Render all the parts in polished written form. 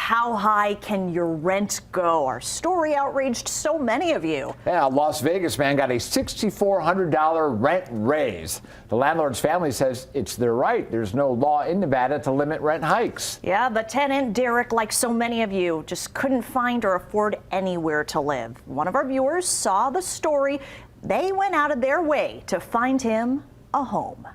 how high can your rent go? Our story outraged so many of you. Yeah, a Las Vegas man got a $6,400 rent raise. The landlord's family says it's their right. There's no law in Nevada to limit rent hikes. Yeah, the tenant, Derek, like so many of you, just couldn't find or afford anywhere to live. One of our viewers saw the story. They went out of their way to find him a home.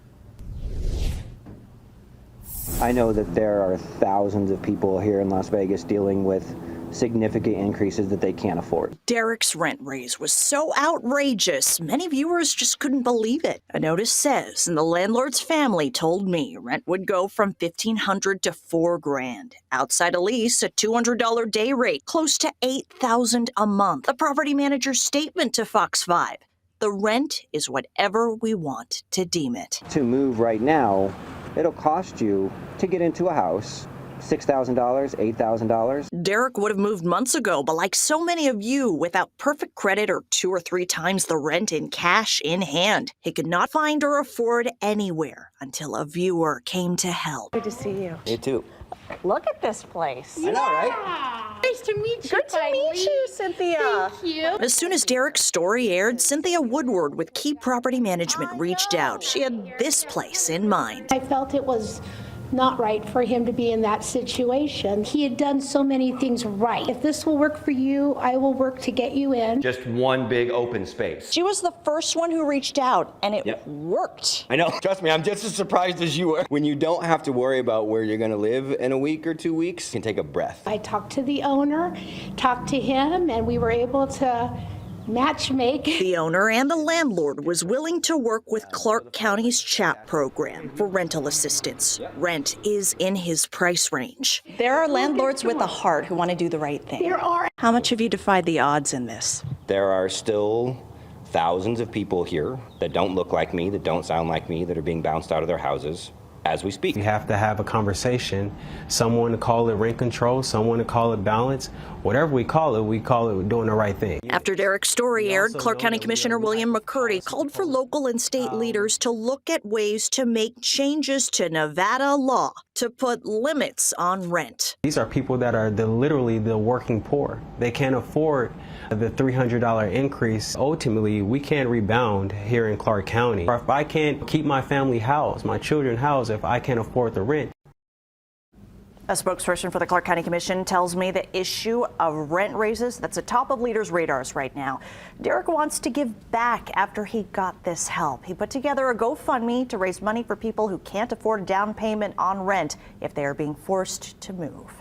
I know that there are thousands of people here in Las Vegas dealing with significant increases that they can't afford. Derek's rent raise was so outrageous, many viewers just couldn't believe it. A notice says, and the landlord's family told me rent would go from $1,500 to $4,000. Outside a lease, a $200 day rate, close to $8,000 a month. The property manager's statement to FOX5. The rent is whatever we want to deem it. To move right now, it'll cost you to get into a house $6,000, $8,000. Derek would have moved months ago, but like so many of you, without perfect credit or 2 or 3 times the rent in cash in hand, he could not find or afford anywhere until a viewer came to help. Good to see you. You too. Look at this place. I know, right? Nice to meet you. Good to meet you, Cynthia. Thank you. As soon as Derek's story aired, Cynthia Woodward with Key Property Management reached out. She had this place in mind. I felt it was not right for him to be in that situation. He had done so many things right. If this will work for you, I will work to get you in. Just one big open space. She was the first one who reached out, and it worked. I know. Trust me, I'm just as surprised as you are. When you don't have to worry about where you're going to live in a week or 2 weeks, you can take a breath. I talked to the owner, talked to him, and we were able to matchmake. The owner and the landlord was willing to work with Clark County's CHAP program for rental assistance. Rent is in his price range. There are landlords with a heart who want to do the right thing. There are. How much have you defied the odds in this? There are still thousands of people here that don't look like me, that don't sound like me, that are being bounced out of their houses as we speak. We have to have a conversation. Someone to call it rent control, someone to call it balance. Whatever we call it doing the right thing. After Derek's story aired, Clark County Commissioner William McCurdy called for local and state leaders to look at ways to make changes to Nevada law to put limits on rent. These are people that are literally the working poor. They can't afford the $300 increase. Ultimately, we can't rebound here in Clark County. If I can't keep my family housed, my children housed, if I can't afford the rent. A spokesperson for the Clark County Commission tells me the issue of rent raises, that's atop of leaders' radars right now. Derek wants to give back after he got this help. He put together a GoFundMe to raise money for people who can't afford a down payment on rent if they are being forced to move.